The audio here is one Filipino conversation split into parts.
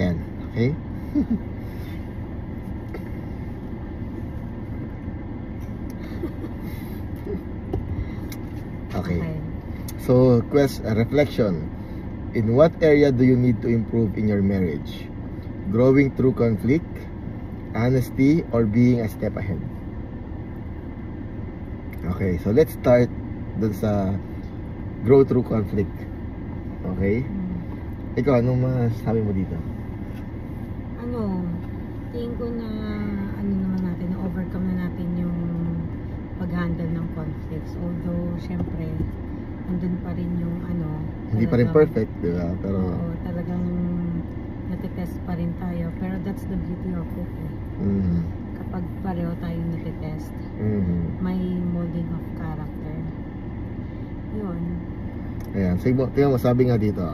Yan. Okay? Okay. So, reflection. In what area do you need to improve in your marriage? Growing through conflict, honesty, or being a step ahead? Okay, so let's start dun sa grow through conflict. Okay? Ikaw, anong masasabi mo dito? Tingin ko na naman natin, na-overcome na natin yung pag-handle ng conflicts. Although, syempre, andun pa rin yung hindi pa rin perfect, di ba? Pero oo, talagang natitest pa rin tayo. Pero that's the beauty of it. Kapag pareho tayong natitest, may molding of character. Yun. Ayan. Tingnan mo, sabi nga dito,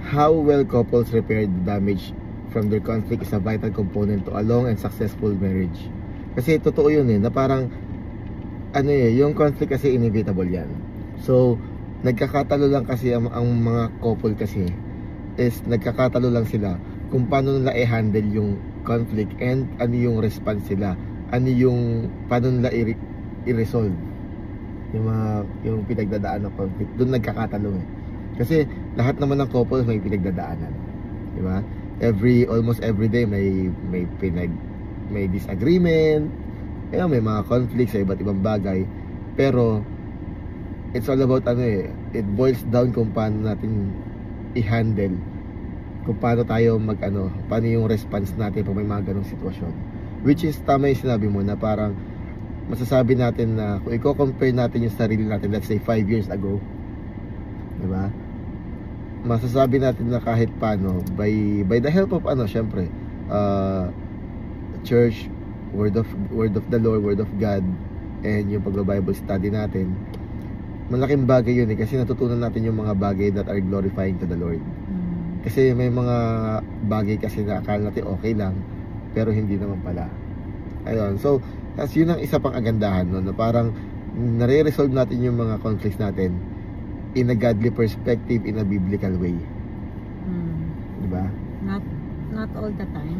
how well couples repair the damage from their conflict is a vital component to a long and successful marriage. Kasi totoo yun na parang yung conflict kasi inevitable yan. So, nagkakatalo lang kasi ang mga couple kasi is nagkakatalo lang sila kung paano nila i-handle yung conflict and ano yung response nila, paano nila i-resolve yung pinagdadaan ng conflict. Doon nagkakatalo kasi lahat naman ng couples may pinagdadaanan, di ba? Almost every day may disagreement, may mga conflicts sa iba't ibang bagay, pero it's all about it boils down kung paano natin i-handle, kung paano tayo paano yung response natin pag may mga ganong sitwasyon. Which is tama yung sinabi mo na parang masasabi natin na kung i-compare natin yung sarili natin, let's say 5 years ago, diba? Masasabi natin na kahit paano by the help of syempre church, word of the Lord, word of God, and yung pag-Bible study natin, malaking bagay yun kasi natutunan natin yung mga bagay that are glorifying to the Lord. Kasi may mga bagay kasi na akala natin okay lang, pero hindi naman pala. Ayun, so yun ang isa pang agandahan na parang nare-resolve natin yung mga conflicts natin in a godly perspective, in a biblical way. Diba? Not all the time.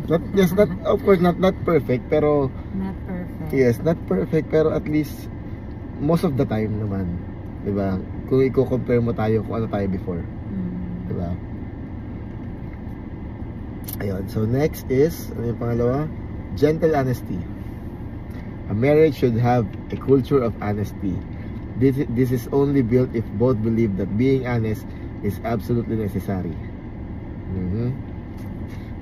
Of course, not perfect, pero not perfect. Yes, not perfect, pero at least most of the time naman, diba? Kung i-compare mo tayo kung ano tayo before, diba? Ayun, so next is, ano yung pangalawa? Gentle honesty. A marriage should have a culture of honesty. This is only built if both believe that being honest is absolutely necessary.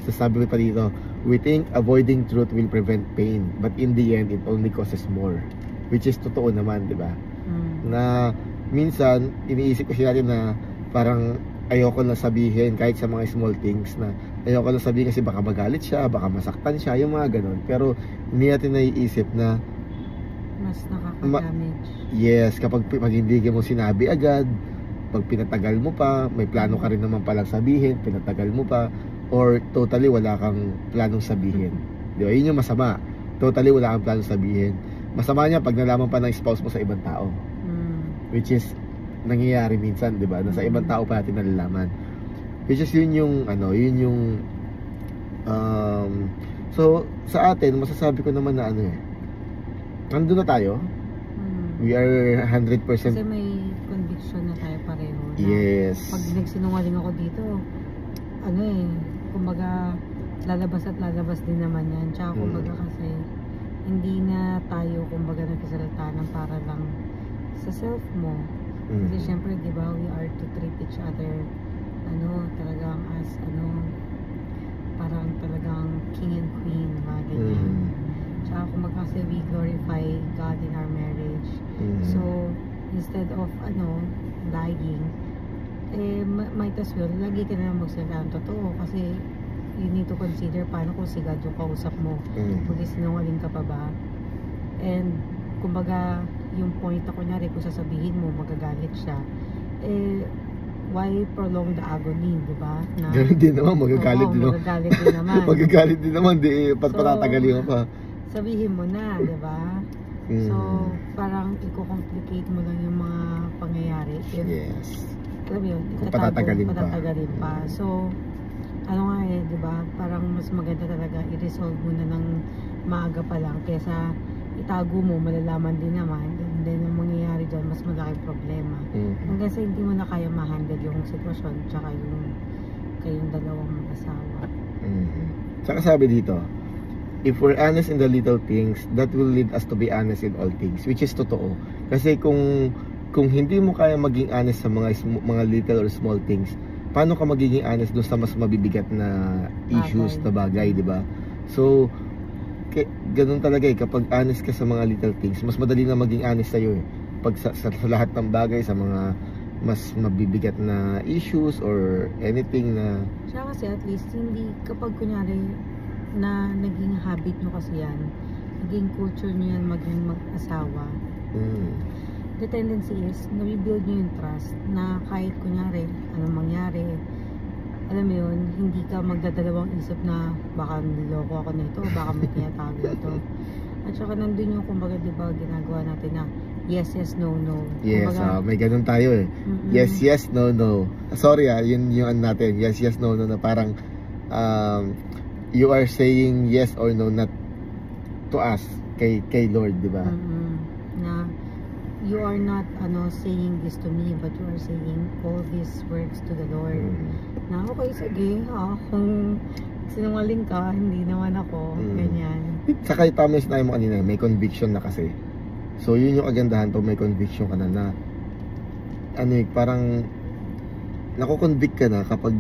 So sabi pa dito, we think avoiding truth will prevent pain, but in the end, it only causes more. Which is totoo naman, di ba? Na minsan, iniisip kasi natin na parang ayoko na sabihin kahit sa mga small things, na ayoko na sabihin kasi baka magalit siya, baka masaktan siya, yung mga ganun. Pero hindi natin naiisip na mas nakaka-damage. Yes, kapag hindi mo sinabi agad, pag pinatagal mo pa, may plano ka rin naman palang sabihin, pinatagal mo pa, or totally wala kang planong sabihin. Di ba? Yun yung masama. Totally wala kang planong sabihin. Masama niya pag nalaman pa ng spouse mo sa ibang tao. Which is nangyayari minsan, di ba? Nasa ibang tao pa natin nalalaman. Which is yun yung so sa atin, masasabi ko naman na nandun na tayo. We are 100%. Kasi may conviction na tayo pareho. Yes. Pag nagsinungaling ako dito, kumbaga lalabas din naman yan. Tsaka kumbaga kasi hindi na tayo kumbaga nagsasalita ng para lang sa self mo. Kasi syempre, di ba, we are to treat each other talagang as parang talagang king and queen, mga ganyan. Tsaka kumbaga kasi we glorify God in our marriage. So instead of lying, might as well lagi ka na magsalita ng totoo, kasi you need to consider paano kung si God yung kausap mo, kung sinungaling ka pa ba. And kumbaga yung point na kunyari kung sasabihin mo magagalit siya, why prolong the agony, diba? Ganun din naman, magagalit din naman. Magagalit din naman, patatagalin mo pa. Sabihin mo na, diba? So, parang i-complicate mo lang yung mga pangyayari. Yes. Alam mo yun, patatagalin pa. So, ano nga eh, di ba? Parang mas maganda talaga i-resolve mo na ng maaga pa lang kesa itago mo, malalaman din naman. And then ang mangyayari dyan, mas malaking problema. Hanggang sa hindi mo na kaya ma-handle yung sitwasyon tsaka yung kayong dalawang mag-asawa. Tsaka sabi dito, if we're honest in the little things, that will lead us to be honest in all things, which is totoo. Kasi kung hindi mo kaya maging honest sa mga little or small things, paano ka magiging honest doon sa mas mabibigat na issues na bagay, di ba? So ganun talaga eh, kapag honest ka sa mga little things, mas madali na maging honest sa'yo eh. Pag sa lahat ng bagay, sa mga mas mabibigat na issues or anything na... Siya kasi at least, hindi kapag kunyari na naging habit nyo kasi yan, naging culture nyo yan maging mag-asawa, the tendency is, nabibuild nyo yung trust na kahit kunyari, anong mangyari, alam mo yun, hindi ka magdadalawang isip na baka niloko ako nito, baka may tinatago ito. At saka nandun yung kumbaga diba ginagawa natin na yes, yes, no, no. Yes, may ganun tayo eh. Yes, yes, no, no. Sorry yun yung ano natin, yes, yes, no, no, na parang you are saying yes or no not to us, kay Lord, diba? Na you are not saying this to me, but you are saying all these words to the Lord. Na okay, sige, kung sinungaling ka, hindi naman ako, ganyan. Saka tama yung sinabi mo kanina, may conviction na kasi. So yun yung agandahan to, may conviction ka na parang nako-convict ka na kapag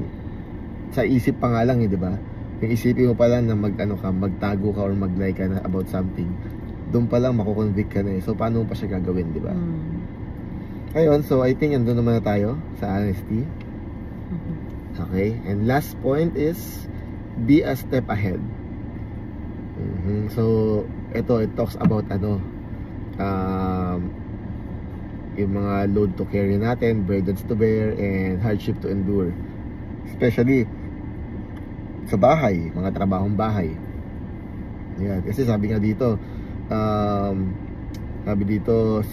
sa isip pa nga lang di ba? Yung isipin mo pa lang na magtago ka or mag-lie ka na about something, doon pa lang mako-convict ka na eh. So paano mo pa siya gagawin, di ba? Ayun, so I think andun naman na tayo sa honesty. Okay, and last point is be a step ahead. So ito, it talks about yung mga load to carry natin, burdens to bear, and hardship to endure. Especially sa bahay, mga trabahong bahay. Yan, kasi sabi nga dito,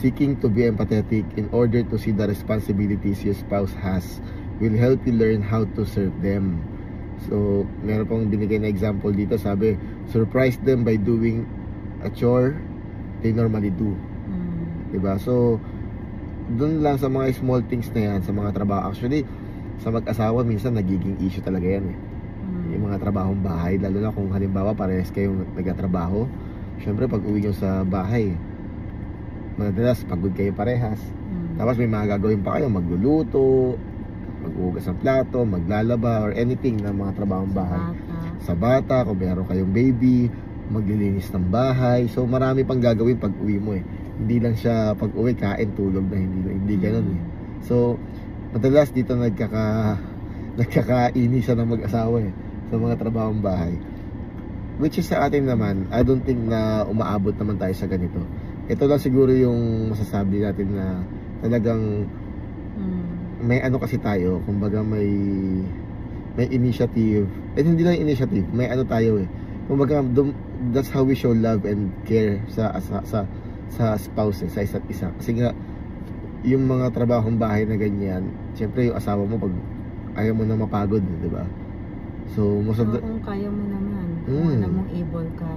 seeking to be empathetic in order to see the responsibilities your spouse has will help you learn how to serve them. So, meron pong binigay na example dito, sabi, surprise them by doing a chore they normally do. Diba? So, dun lang sa mga small things na yan, sa mga trabaho. Actually, sa mag-asawa, minsan nagiging issue talaga yan eh. Yung mga trabahong bahay, lalo na kung halimbawa parehas kayong nagtatrabaho. Syempre, pag uwi nyo sa bahay, madalas pagod kayo parehas. Tapos may mga gagawin pa kayo, magluluto, maghugas ng plato, maglalaba, or anything na mga trabahong bahay. Sa bata, kung meron kayong baby, maglilinis ng bahay. So marami pang gagawin pag uwi mo eh. Hindi lang siya pag uwi, kain, tulog na, hindi ganun eh. So madalas dito nagkakainisan ng mag-asawa eh, sa mga trabahong bahay. Which is sa atin naman, I don't think na umaabot naman tayo sa ganito. Ito lang siguro yung masasabi natin na talagang may kasi tayo, kumbaga may initiative. Hindi lang initiative, may tayo eh. Kumbaga that's how we show love and care sa spouses, sa isa't isa. Kasi nga yung mga trabahong bahay na ganyan, syempre yung asawa mo pag ayaw mo na mapagod, di ba? So most of the... kung kaya mo naman, kung alam mong able ka,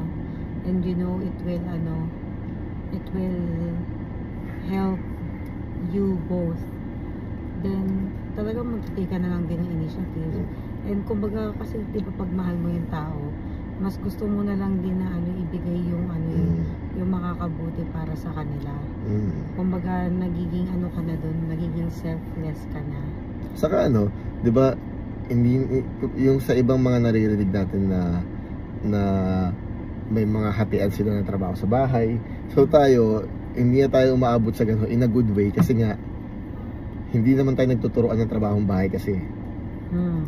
and you know it will help you both, then talagang magtitake ka na lang din ng initiative. And kumbaga kasi di ba pag mahal mo yung tao, mas gusto mo na lang din na ibigay yung yung makakabuti para sa kanila. Kumbaga nagiging ka na doon, nagiging selfless ka na. Saka di ba, hindi yung sa ibang mga naririnig natin na may mga hatian sila ng trabaho sa bahay. So tayo, hindi na tayo umaabot sa ganun in a good way kasi nga hindi naman tayo nagtuturuan ng trabahong bahay kasi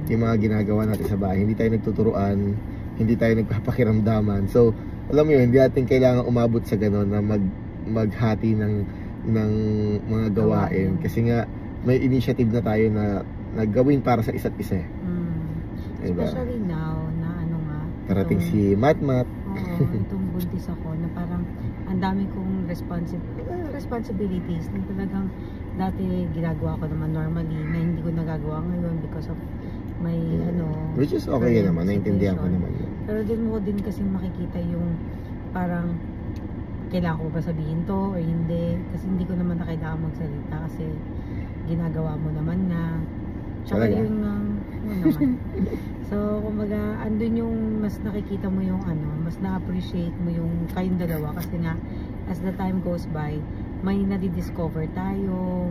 yung mga ginagawa natin sa bahay, hindi tayo nagtuturuan, hindi tayo nagpapakiramdaman. So alam mo yun, hindi natin kailangan umabot sa gano'n na maghati ng mga gawain kasi nga may initiative na tayo na gawin para sa isa't isa. Diba? Especially now na karating si Matmat. Oo, itong buntis ako na parang ang dami kong responsibilities na talagang dati ginagawa ko naman normally na hindi ko nagagawa ngayon because of my Which is okay current naman, naiintindihan ko situation. naman yun. Pero dun mo din kasi makikita yung parang kailangan ko ba sabihin to or hindi, kasi hindi ko naman na kailangan magsalita kasi ginagawa mo naman na. Tsaka Talaga? yung naman. So kumbaga andun yung mas nakikita mo yung mas na-appreciate mo yung kayong dalawa kasi nga as the time goes by may nadidiscover tayo,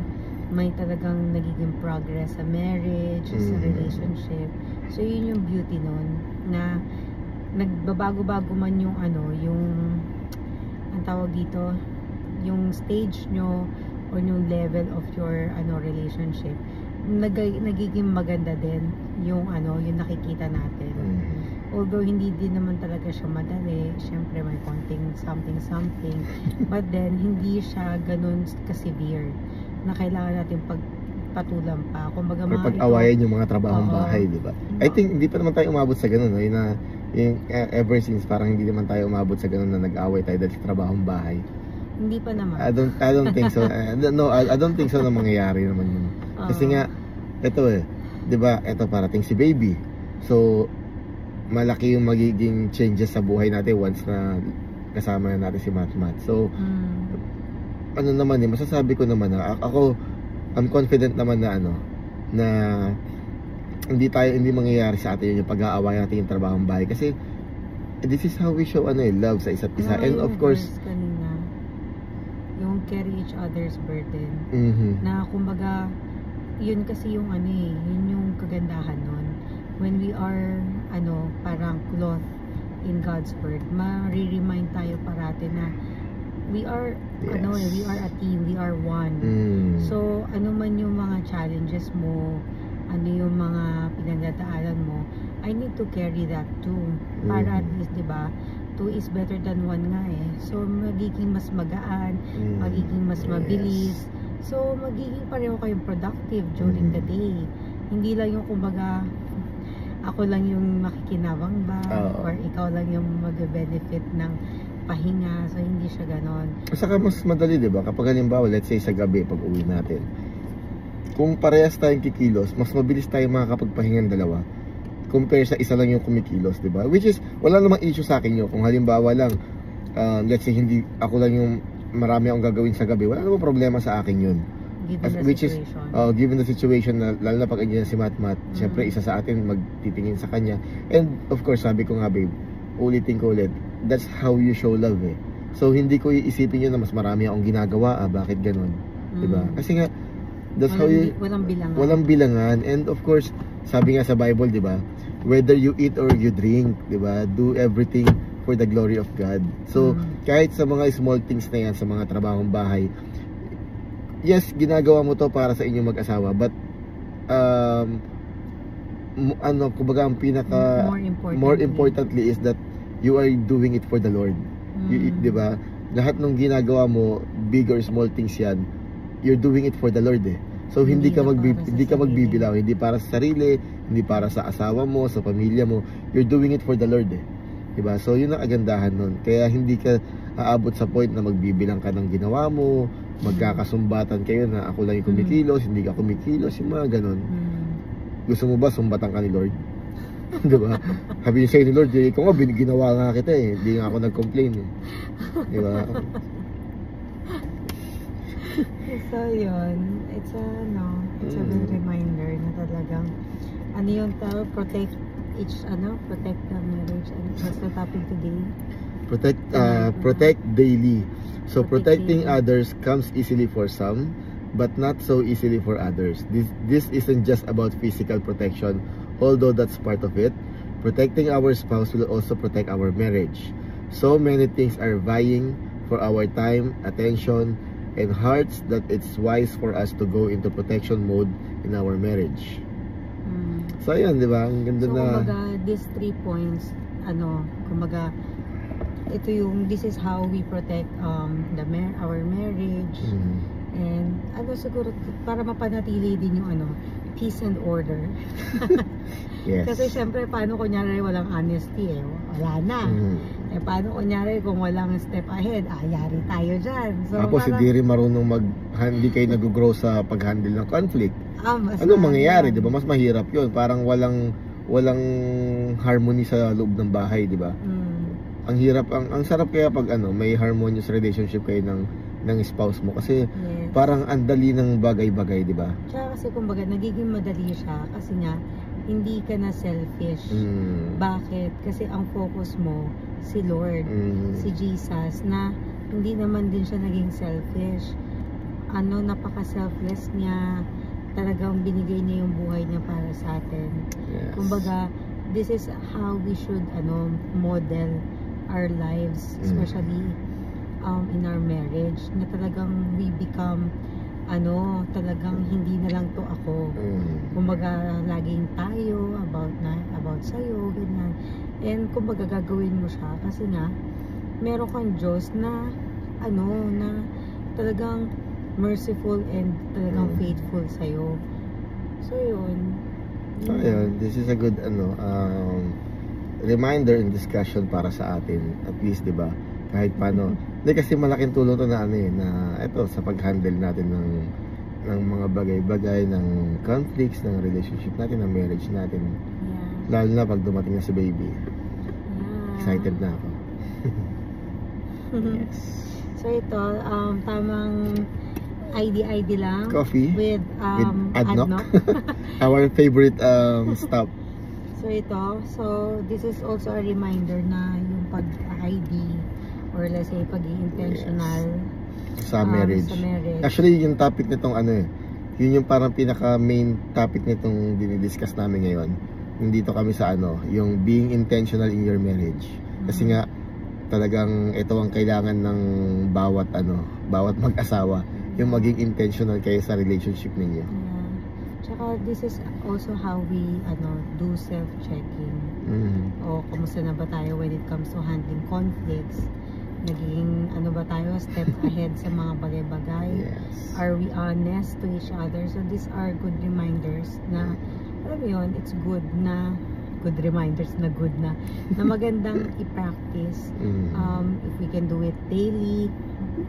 may talagang nagiging progress sa marriage, sa relationship. So yun yung beauty nun na nagbabago-bago man yung yung ang tawag dito, yung stage nyo or yung level of your relationship, nagiging maganda din yung yung nakikita natin. Although hindi din naman talaga siya madali, syempre may konting something but then hindi siya ganun ka-severe na kailangan natin pagpatulan pa. Kumbaga or pag-awayan yung mga trabahong bahay, di ba? I think hindi pa naman tayo umabot sa ganun, no? Ever since parang hindi naman tayo umabot sa ganun na nag-away tayo dahil sa trabahong bahay. Hindi pa naman. I don't think so. No, I don't think so na mangyayari naman yun. Kasi nga ito 'di ba? Ito parating si baby. So malaki yung magiging changes sa buhay natin once na kasama na natin si Matmat. So ano naman masasabi ko naman na ako I'm confident naman na na hindi mangyayari sa atin yung pag-aaway natin yung trabahong bahay kasi this is how we show love sa isa't isa. And of course kanina, yung carry each other's burden. Na kumbaga yun kasi yung yun yung kagandahan nun. When we are parang clothed in God's word, ma-remind tayo parati na we are we are a team, we are one. So ano man yung mga challenges mo, ano yung mga pinagdadaanan mo, I need to carry that too. Para at least, di ba, 2 is better than 1 nga So magiging mas magaan, magiging mas mabilis. So magiging pareho kayong productive during the day. Hindi lang yung kumbaga ako lang yung makikinabang ba or ikaw lang yung mag-benefit ng pahinga. So hindi siya ganon. Saka mas madali, di ba? Kapag halimbawa, let's say sa gabi pag uwi natin, kung parehas tayong kikilos, mas mabilis tayo makakapagpahinga ng dalawa compare sa isa lang yung kumikilos, di ba? Which is, wala namang issue sa akin yun. Kung halimbawa lang, let's say hindi ako lang yung marami akong gagawin sa gabi, wala namang problema sa akin yun. Given the situation na, lalo na pag andyan si Matmat, syempre isa sa atin magtitingin sa kanya. And of course, sabi ko nga babe, ulitin ko ulit, that's how you show love So hindi ko iisipin yun na mas marami akong ginagawa, bakit ganun? Diba? Kasi nga, that's how you, walang bilangan. And of course, sabi nga sa Bible, diba, whether you eat or you drink, diba, do everything for the glory of God. So kahit sa mga small things na yan, sa mga trabahong bahay, yes, ginagawa mo to para sa inyong mag-asawa, but kumbaga ang pinaka more importantly is that you are doing it for the Lord. Di ba? Lahat ng ginagawa mo, big or small things yan, you're doing it for the Lord So hindi ka magbibilang, hindi para sa sarili, hindi para sa asawa mo, sa pamilya mo, you're doing it for the Lord Di ba? So yun ang kagandahan nun. Kaya hindi ka aabot sa point na magbibilang ka ng ginawa mo, magkakasumbatan kayo na ako lang yung kumikilos, hindi ka kumikilos, yung mga ganun. Gusto mo ba sumbatan ka ni Lord? Diba? Sabi niya sa'yo ni Lord, ikaw nga, ginawa nga kita hindi nga ako nag-complain Diba? So yun, it's a good reminder na talagang protect the marriage. And what's the topic today? Protect daily. So protecting others comes easily for some, but not so easily for others. This isn't just about physical protection, although that's part of it. Protecting our spouse will also protect our marriage. So many things are vying for our time, attention, and hearts that it's wise for us to go into protection mode in our marriage. So ayan, di ba? Ang ganda na. So kumbaga, these 3 points, kumbaga, this is how we protect our marriage. And siguro para mapanatili din yung peace and order. Yes. Kasi syempre paano kunyari walang honesty wala na. Paano kunyari kung walang step ahead, yari tayo dyan. So, tapos hindi rin marunong hindi kayo nag-grow sa pag-handle ng conflict. Ano mangyayari, di ba? Mas mahirap yun. Parang walang walang harmony sa loob ng bahay, di ba? Ang hirap, ang sarap kaya pag may harmonious relationship kayo ng spouse mo kasi parang andali ng bagay-bagay, di ba? Tsaka kasi kumbaga nagiging madali siya kasi nga hindi ka na selfish. Bakit? Kasi ang focus mo si Lord, si Jesus, na hindi naman din siya naging selfish. Napaka-selfless niya. Talagang binigay niya yung buhay niya para sa atin. Yes. Kumbaga, this is how we should model our lives, especially in our marriage, na talagang we become talagang hindi na lang to ako. Kumbaga, laging tayo about sa'yo, ganyan. And kumbaga, gagawin mo siya kasi nga meron kang Diyos na na talagang merciful and talagang faithful sa'yo. So yun. So yun, this is a good reminder and discussion para sa atin, at least, di ba? Kahit paano. Hindi, kasi malaking tulong to na ito sa pag-handle natin ng mga bagay-bagay, ng conflicts, ng relationship natin, ng marriage natin. Lalo na pag dumating na si baby. Excited na ako. Yes. So ito, tamang ID lang. Coffee with Adnoc. Our favorite stop. So ito, this is also a reminder na yung pag-ID or let's say pag-i-intentional sa marriage. Actually, yung topic nitong yun yung parang pinaka main topic nitong dinidiscuss namin ngayon. Nandito kami sa yung being intentional in your marriage. Kasi nga talagang ito ang kailangan ng bawat mag-asawa, yung maging intentional kayo sa relationship ninyo. Tsaka this is also how we do self-checking. O kamusta na ba tayo when it comes to handling conflicts? Naging ba tayo step ahead sa mga bagay-bagay? Yes. Are we honest to each other? So these are good reminders na alam mo yun, it's good na reminders na magandang i-practice. If we can do it daily,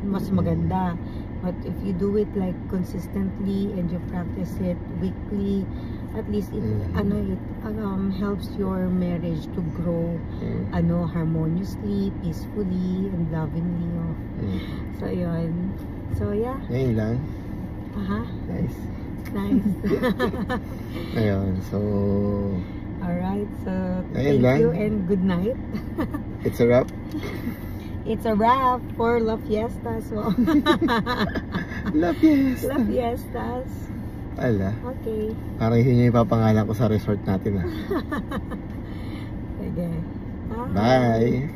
mas maganda. But if you do it like consistently and you practice it weekly, at least it helps your marriage to grow harmoniously, peacefully, and lovingly. So yun. So yeah. Ngayon lang. Nice. Ayun, so alright, so ayun thank lang. you and good night. It's a wrap. It's a wrap for La Fiesta. So La Fiesta. La Fiestas. Ala. Okay. Parang yun yung ipapangalan ko sa resort natin. Sige. Bye.